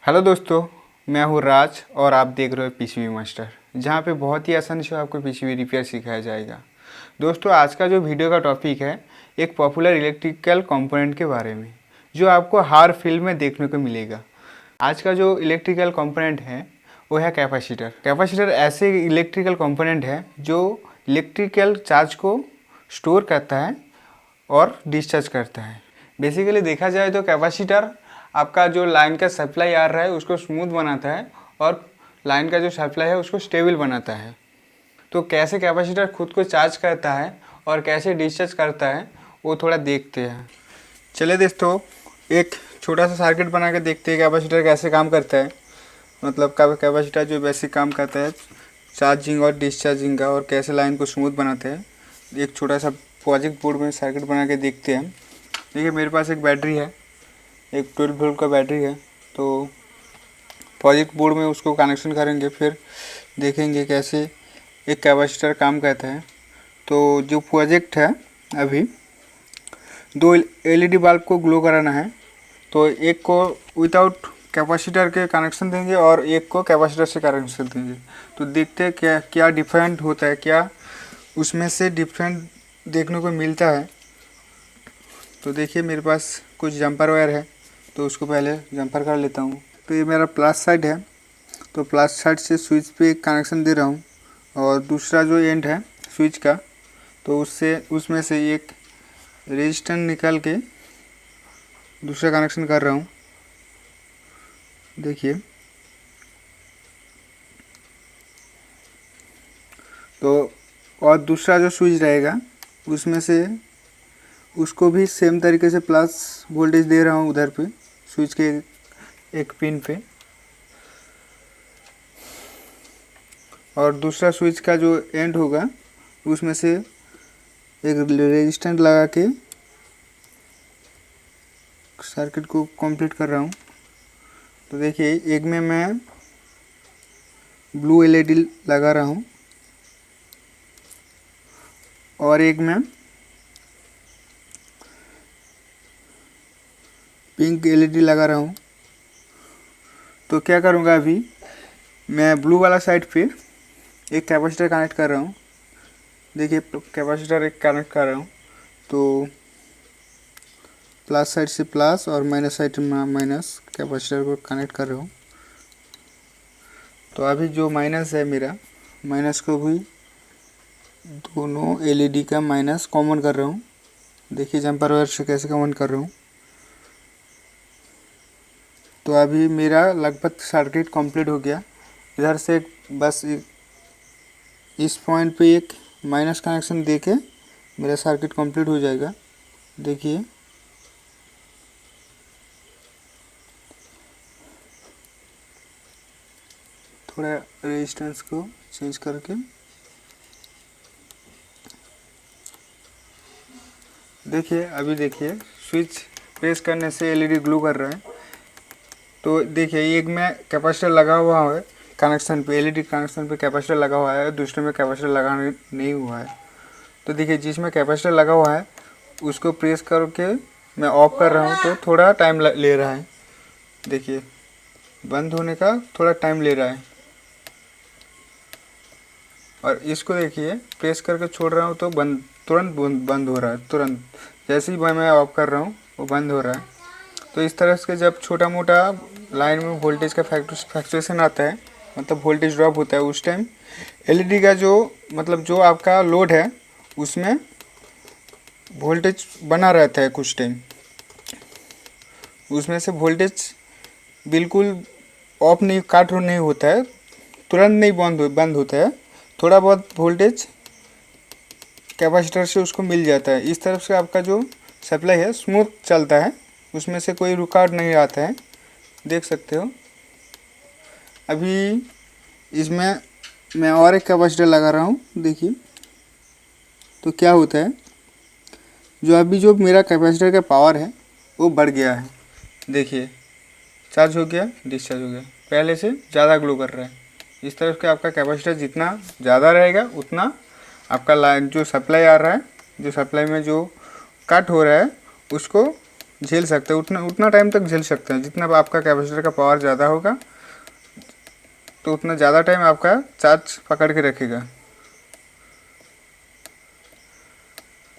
Hello दोस्तों, मैं हूँ राज और आप देख रहे हो पीसीबी मास्टर, जहाँ पे बहुत ही आसानी से आपको पीसीबी रिपेयर सिखाया जाएगा। दोस्तों, आज का जो वीडियो का टॉपिक है एक पॉपुलर इलेक्ट्रिकल कंपोनेंट के बारे में, जो आपको हर फील्ड में देखने को मिलेगा। आज का जो इलेक्ट्रिकल कंपोनेंट है वो है कैपेसिटर। कैपेसिटर ऐसे इलेक्ट्रिकल कंपोनेंट है जो इलेक्ट्रिकल चार्ज को स्टोर करता है और डिस्चार्ज करता है। बेसिकली देखा जाए तो कैपेसिटर आपका जो लाइन का सप्लाई आ रहा है उसको स्मूथ बनाता है और लाइन का जो सप्लाई है उसको स्टेबल बनाता है। तो कैसे कैपेसिटर खुद को चार्ज करता है और कैसे डिस्चार्ज करता है वो थोड़ा देखते हैं। चलिए दोस्तों, एक छोटा सा सर्किट बना के देखते हैं कैपेसिटर कैसे काम करता है। मतलब कैपेसिटर जो बेसिक काम करता है चार्जिंग और डिस्चार्जिंग का, और कैसे लाइन को स्मूथ बनाते हैं। एक छोटा सा प्रोजेक्ट बोर्ड में सर्किट बना के देखते हैं। देखिए, मेरे पास एक बैटरी है, एक 12 वोल्ट का बैटरी है। तो प्रोजेक्ट बोर्ड में उसको कनेक्शन करेंगे, फिर देखेंगे कैसे एक कैपेसिटर काम करता है। तो जो प्रोजेक्ट है, अभी 2 एलईडी बल्ब को ग्लो कराना है। तो एक को विदाउट कैपेसिटर के कनेक्शन देंगे और एक को कैपेसिटर से कनेक्शन देंगे। तो देखते हैं क्या क्या डिफरेंट होता है, क्या उसमें से डिफरेंट देखने को मिलता है। तो देखिए, मेरे पास कुछ जंपर वायर है, तो उसको पहले जंपर कर लेता हूँ। तो ये मेरा प्लस साइड है, तो प्लस साइड से स्विच पे कनेक्शन दे रहा हूँ, और दूसरा जो एंड है स्विच का, तो उसमें से एक रेजिस्टेंस निकाल के दूसरा कनेक्शन कर रहा हूँ। देखिए, तो और दूसरा जो स्विच रहेगा उसमें से उसको भी सेम तरीके से प्लस वोल्टेज दे रहा हूँ उधर पे स्विच के एक पिन पे। और दूसरा स्विच का जो एंड होगा उसमें से एक रेजिस्टेंस लगा के सर्किट को कंप्लीट कर रहा हूँ। तो देखिए, एक में मैं ब्लू एलईडी लगा रहा हूँ और एक में पिंक एलईडी लगा रहा हूँ। तो क्या करूँगा, अभी मैं ब्लू वाला साइड पे एक कैपेसिटर कनेक्ट कर रहा हूँ। देखिए, कैपेसिटर एक कनेक्ट कर रहा हूँ। तो प्लस साइड से प्लस और माइनस साइड में माइनस कैपेसिटर को कनेक्ट कर रहा हूँ। तो अभी जो माइनस है मेरा, माइनस को भी दोनों एलईडी का माइनस कॉमन कर रहा हूँ। देखिए, जंपर वायर से कैसे कॉमन कर रहा हूँ। तो अभी मेरा लगभग सर्किट कंप्लीट हो गया। इधर से बस इस पॉइंट पे एक माइनस कनेक्शन देके मेरा सर्किट कंप्लीट हो जाएगा। देखिए, थोड़ा रेजिस्टेंस को चेंज करके देखिए, अभी देखिए स्विच प्रेस करने से एलईडी ग्लो कर रहा है। तो देखिए, एक में कैपेसिटर लगा हुआ है कनेक्शन पे, एलईडी कनेक्शन पे कैपेसिटर लगा हुआ है, दूसरे में कैपेसिटर लगा नहीं हुआ है। तो देखिए, जिसमें कैपेसिटर लगा हुआ है उसको प्रेस करके मैं ऑफ कर रहा हूँ, तो थोड़ा टाइम ले रहा है। देखिए, बंद होने का थोड़ा टाइम ले रहा है। और इसको देखिए, प्रेस करके छोड़ रहा हूँ तो तुरंत बंद हो रहा है। तुरंत जैसे ही मैं ऑफ कर रहा हूँ वो बंद हो रहा है। तो इस तरह से जब छोटा मोटा लाइन में वोल्टेज का फ्लक्चुएशन आता है, मतलब वोल्टेज ड्रॉप होता है, उस टाइम एलईडी का जो आपका लोड है उसमें वोल्टेज बना रहता है कुछ टाइम। उसमें से वोल्टेज बिल्कुल ऑफ नहीं, काट नहीं होता है, तुरंत नहीं बंद होता है। थोड़ा बहुत वोल्टेज कैपेसिटर से उसको मिल जाता है। इस तरफ से आपका जो सप्लाई है स्मूथ चलता है, उसमें से कोई रुकावट नहीं आता है। देख सकते हो। अभी इसमें मैं और एक कैपेसिटर लगा रहा हूँ। देखिए, तो क्या होता है, जो मेरा कैपेसिटर का पावर है वो बढ़ गया है। देखिए, चार्ज हो गया, डिस्चार्ज हो गया, पहले से ज़्यादा ग्लो कर रहा है। इस तरह से आपका कैपेसिटर जितना ज़्यादा रहेगा उतना आपका लाइन जो सप्लाई आ रहा है, जो सप्लाई में जो कट हो रहा है उसको झेल सकते हैं, उतना उतना टाइम तक झेल सकते हैं। जितना आपका कैपेसिटर का पावर ज़्यादा होगा तो उतना ज़्यादा टाइम आपका चार्ज पकड़ के रखेगा।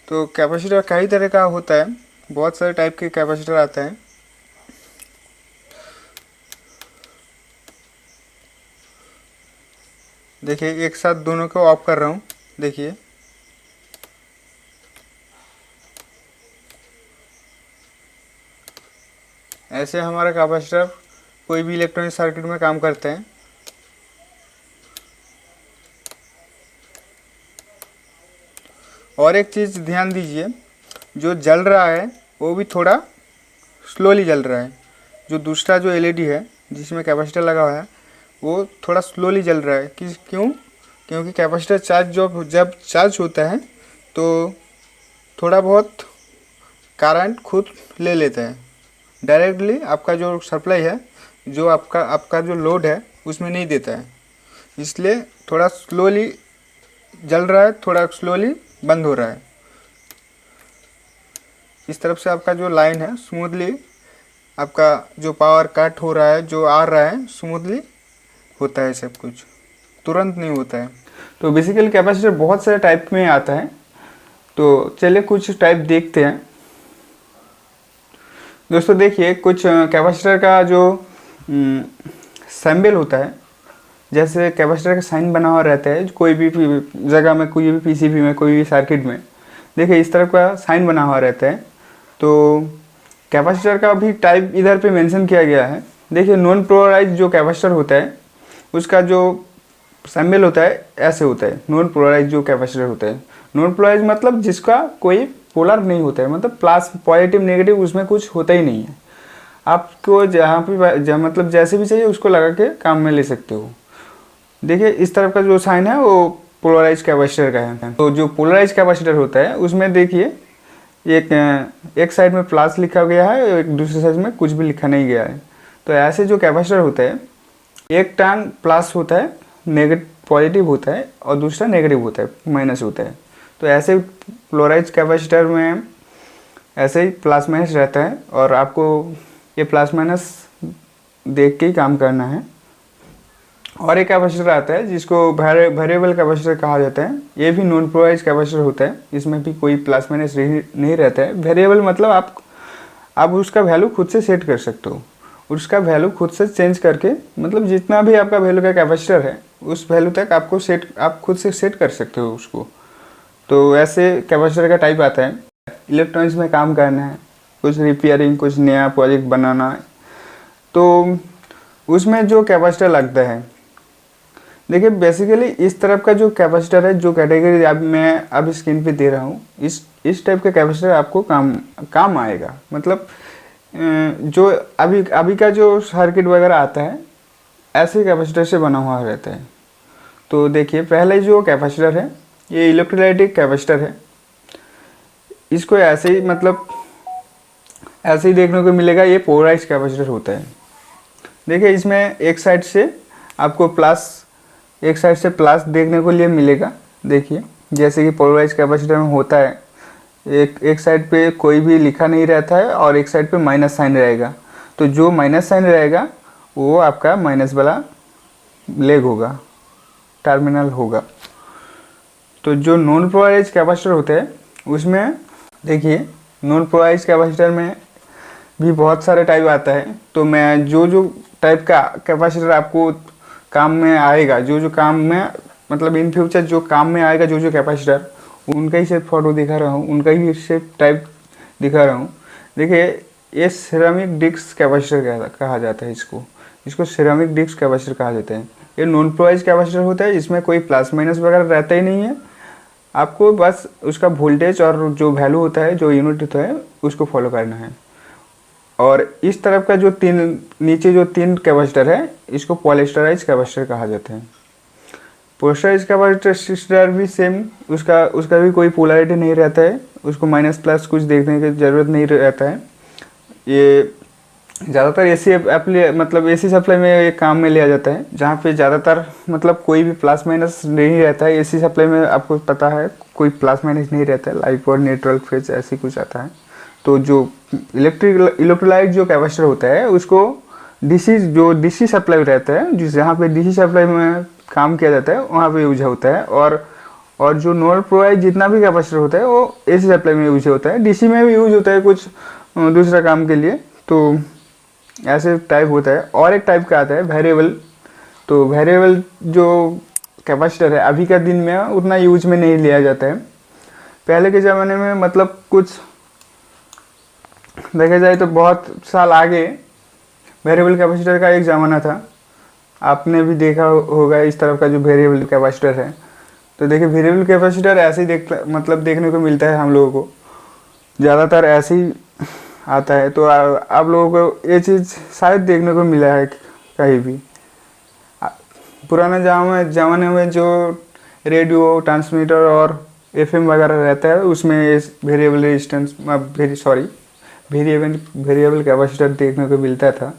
तो कैपेसिटर कई तरह का होता है, बहुत सारे टाइप के कैपेसिटर आते हैं। देखिए एक साथ दोनों को ऑफ कर रहा हूँ। देखिए ऐसे हमारा कैपेसिटर कोई भी इलेक्ट्रॉनिक सर्किट में काम करते हैं। और एक चीज़ ध्यान दीजिए, जो जल रहा है वो भी थोड़ा स्लोली जल रहा है। जो दूसरा जो एलईडी है जिसमें कैपेसिटर लगा हुआ है वो थोड़ा स्लोली जल रहा है। क्योंकि कैपेसिटर चार्ज जब चार्ज होता है तो थोड़ा बहुत करंट खुद ले लेता है, डायरेक्टली आपका जो सप्लाई है, जो आपका जो लोड है उसमें नहीं देता है। इसलिए थोड़ा स्लोली जल रहा है, थोड़ा स्लोली बंद हो रहा है। इस तरफ से आपका जो लाइन है स्मूथली, आपका जो पावर कट हो रहा है, जो आ रहा है स्मूथली होता है। सब कुछ तुरंत नहीं होता है। तो बेसिकली कैपेसिटर बहुत सारे टाइप में आता है। तो चलिए कुछ टाइप देखते हैं। दोस्तों देखिए, कुछ कैपेसिटर का जो सिंबल होता है, जैसे कैपेसिटर का साइन बना हुआ रहता है कोई भी जगह में, कोई भी पीसीबी में, कोई भी सर्किट में, देखिए इस तरह का साइन बना हुआ रहता है। तो कैपेसिटर का भी टाइप इधर पे मेंशन किया गया है। देखिए नॉन पोलराइज जो कैपेसिटर होता है उसका जो सिंबल होता है ऐसे होता है। नॉन पोलराइज जो कैपेसिटर होता है, नॉन पोलराइज मतलब जिसका कोई पोलर नहीं होता है, मतलब प्लस पॉजिटिव नेगेटिव उसमें कुछ होता ही नहीं है। आपको जहाँ पे मतलब जैसे भी चाहिए उसको लगा के काम में ले सकते हो। देखिए इस तरफ का जो साइन है वो पोलराइज कैपेसिटर का है। तो जो पोलराइज कैपेसिटर होता है उसमें देखिए एक साइड में प्लस लिखा गया है, एक दूसरे साइड में कुछ भी लिखा नहीं गया है। तो ऐसे जो कैपेसिटर होता है, एक टांग प्लस होता है, नेगेटिव पॉजिटिव होता है, और दूसरा नेगेटिव होता है, माइनस होता है। तो ऐसे पोलराइज कैपेसिटर में ऐसे ही प्लस माइनस रहता है, और आपको ये प्लस माइनस देख के ही काम करना है। और एक कैपेसिटर आता है जिसको वेरिएबल कैपेसिटर कहा जाता है। ये भी नॉन पोलराइज कैपेसिटर होता है, इसमें भी कोई प्लस माइनस नहीं रहता है। वेरिएबल मतलब आप उसका वैल्यू खुद से सेट कर सकते हो, उसका वैल्यू खुद से चेंज करके, मतलब जितना भी आपका वैल्यू का कैपेसिटर है उस वैल्यू तक आप खुद से सेट कर सकते हो उसको। तो ऐसे कैपेसिटर का टाइप आता है। इलेक्ट्रॉनिक्स में काम करना है, कुछ रिपेयरिंग, कुछ नया प्रोजेक्ट बनाना है, तो उसमें जो कैपेसिटर लगता है, देखिए बेसिकली इस तरफ का जो कैपेसिटर है, जो कैटेगरी मैं अभी स्क्रीन पे दे रहा हूँ, इस टाइप का कैपेसिटर आपको काम आएगा। मतलब जो अभी का जो सर्किट वगैरह आता है ऐसे कैपेसिटर से बना हुआ रहता है। तो देखिए पहले जो कैपेसिटर है ये इलेक्ट्रोलाइटिक कैपेसिटर है। इसको ऐसे ही मतलब ऐसे ही देखने को मिलेगा, ये पोलराइज कैपेसिटर होता है। देखिए इसमें एक साइड से आपको प्लस देखने को लिए मिलेगा। देखिए जैसे कि पोलराइज कैपेसिटर में होता है, एक साइड पे कोई भी लिखा नहीं रहता है और एक साइड पे माइनस साइन रहेगा। तो जो माइनस साइन रहेगा वो आपका माइनस वाला लेग होगा, टर्मिनल होगा। तो जो नॉन पोलराइज कैपेसिटर होते हैं उसमें देखिए नॉन पोलराइज कैपेसिटर में भी बहुत सारे टाइप आता है। तो मैं जो टाइप का कैपेसिटर आपको काम में आएगा, जो काम में मतलब इन फ्यूचर जो काम में आएगा, जो कैपेसिटर, उनका ही सिर्फ फोटो दिखा रहा हूँ, उनका ही सिर्फ टाइप दिखा रहा हूँ। देखिए ये सिरेमिक डिस्क कैपेसिटर कहा जाता है। इसको सिरेमिक डिस्क कैपेसिटर कहा जाता है। ये नॉन पोलराइज कैपेसिटर होता है, इसमें कोई प्लस माइनस वगैरह रहता ही नहीं है। आपको बस उसका वोल्टेज और जो वैल्यू होता है, जो यूनिट होता है, उसको फॉलो करना है। और इस तरफ का जो नीचे जो तीन कैपेसिटर है, इसको पॉलिस्टराइज कैपेसिटर कहा जाता है। पॉलिस्टराइज कैपेसिटर भी सेम, उसका भी कोई पोलैरिटी नहीं रहता है, उसको माइनस प्लस कुछ देखने की ज़रूरत नहीं रहता है। ये ज़्यादातर एसी सप्लाई में ये काम में लिया जाता है, जहाँ पे ज़्यादातर मतलब कोई भी प्लस माइनस नहीं रहता है। एसी सप्लाई में आपको पता है कोई प्लस माइनस नहीं रहता है, लाइफ और न्यूट्रल फेज ऐसी कुछ आता है। तो जो इलेक्ट्रोलाइट जो कैपेसिटर होता है उसको डीसी सप्लाई रहता है, जिस जहाँ पे डीसी सप्लाई में काम किया जाता है वहाँ पे यूज होता है। और जो नॉन पोलराइज जितना भी कैपेसिटर होता है वो एसी सप्लाई में यूज होता है। डीसी में भी यूज होता है कुछ दूसरा काम के लिए। तो ऐसे टाइप होता है। और एक टाइप का आता है वेरिएबल। तो वेरिएबल जो कैपेसिटर है अभी का दिन में उतना यूज में नहीं लिया जाता है। पहले के ज़माने में मतलब कुछ देखा जाए तो बहुत साल आगे वेरिएबल कैपेसिटर का एक ज़माना था। आपने भी देखा होगा इस तरफ का जो वेरिएबल कैपेसिटर है। तो देखिए वेरिएबल कैपेसिटर ऐसे ही मतलब देखने को मिलता है हम लोगों को, ज़्यादातर ऐसे ही आता है। तो आप लोगों को ये चीज़ शायद देखने को मिला है कहीं भी। पुराना ज़माने में जो रेडियो ट्रांसमीटर और एफएम वगैरह रहता है उसमें वेरिएबल रेजिस्टेंस वेरिएबल कैपेसिटर देखने को मिलता था।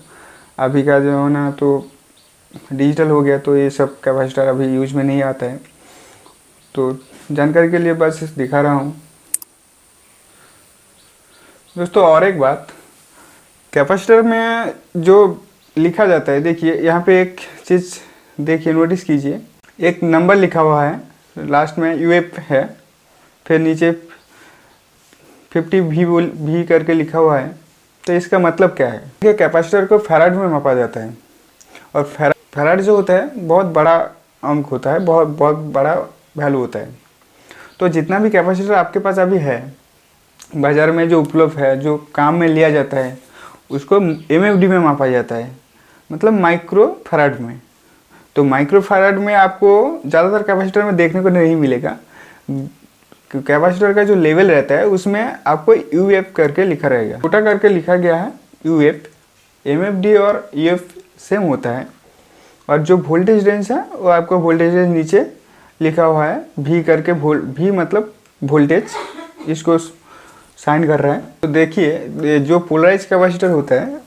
अभी का ज़माना तो डिजिटल हो गया, तो ये सब कैपेसिटर अभी यूज में नहीं आता है। तो जानकारी के लिए बस दिखा रहा हूँ दोस्तों। और एक बात, कैपेसिटर में जो लिखा जाता है, देखिए यहाँ पे एक चीज़ देखिए, नोटिस कीजिए, एक नंबर लिखा हुआ है, लास्ट में यूएफ है, फिर नीचे 50 भी करके लिखा हुआ है। तो इसका मतलब क्या है? देखिए कैपेसिटर को फैराड में मापा जाता है और फैराड जो होता है बहुत बड़ा अंक होता है, बहुत बड़ा वैल्यू होता है। तो जितना भी कैपेसिटर आपके पास अभी है बाज़ार में जो उपलब्ध है, जो काम में लिया जाता है, उसको एमएफडी में मापा जाता है, मतलब माइक्रो फैराड में। तो माइक्रो फैराड में आपको ज़्यादातर कैपेसिटर में देखने को नहीं मिलेगा। कैपेसिटर का जो लेवल रहता है उसमें आपको यूएफ करके लिखा रहेगा, छोटा करके लिखा गया है यूएफ। एमएफडी और यूएफ सेम होता है। और जो वोल्टेज रेंज है वो आपको वोल्टेज रेंज नीचे लिखा हुआ है भी करके, भी मतलब वोल्टेज, इसको साइन कर रहा है। तो देखिए जो पोलराइज कैपेसिटर होता है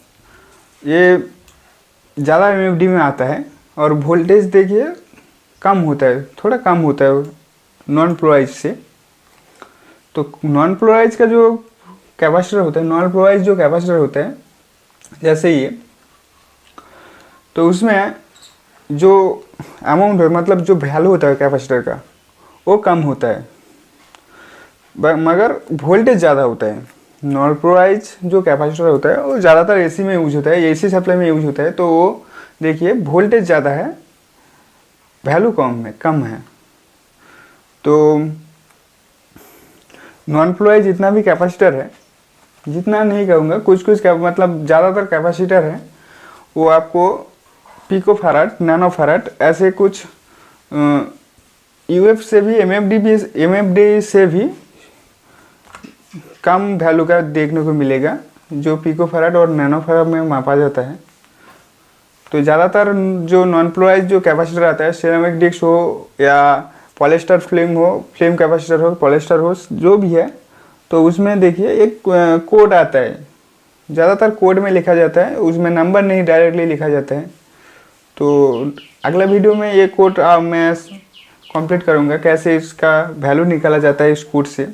ये ज़्यादा एमएफडी में आता है और वोल्टेज देखिए कम होता है, थोड़ा कम होता है नॉन पोलराइज से। तो नॉन पोलराइज का जो कैपेसिटर होता है, नॉन पोलराइज जो कैपेसिटर होता है जैसे ये, तो उसमें जो अमाउंट है, मतलब जो वैल्यू होता है कैपेसिटर का, वो कम होता है मगर वोल्टेज ज़्यादा होता है। नॉन पोलराइज जो कैपेसिटर होता है वो ज़्यादातर एसी में यूज होता है, एसी सप्लाई में यूज होता है। तो वो देखिए वोल्टेज ज़्यादा है, वैल्यू कम है। तो नॉन पोलराइज जितना भी कैपेसिटर है, जितना नहीं कहूँगा, कुछ मतलब ज़्यादातर कैपेसिटर है वो आपको पिको फैराड, नैनो फैराड, ऐसे कुछ यूएफ से भी, एमएफडी से भी कम वैल्यू का देखने को मिलेगा, जो पिको फैराड और नैनो फैराड में मापा जाता है। तो ज़्यादातर जो नॉन पोलराइज जो कैपेसिटर आता है, सिरेमिक डिस्क हो या पॉलिएस्टर फिल्म कैपेसिटर हो, पॉलिएस्टर हो, जो भी है, तो उसमें देखिए एक कोड आता है, ज़्यादातर कोड में लिखा जाता है, उसमें नंबर नहीं डायरेक्टली लिखा जाता है। तो अगला वीडियो में ये कोड मैं कंप्लीट करूँगा, कैसे इसका वैल्यू निकाला जाता है इस कोड से।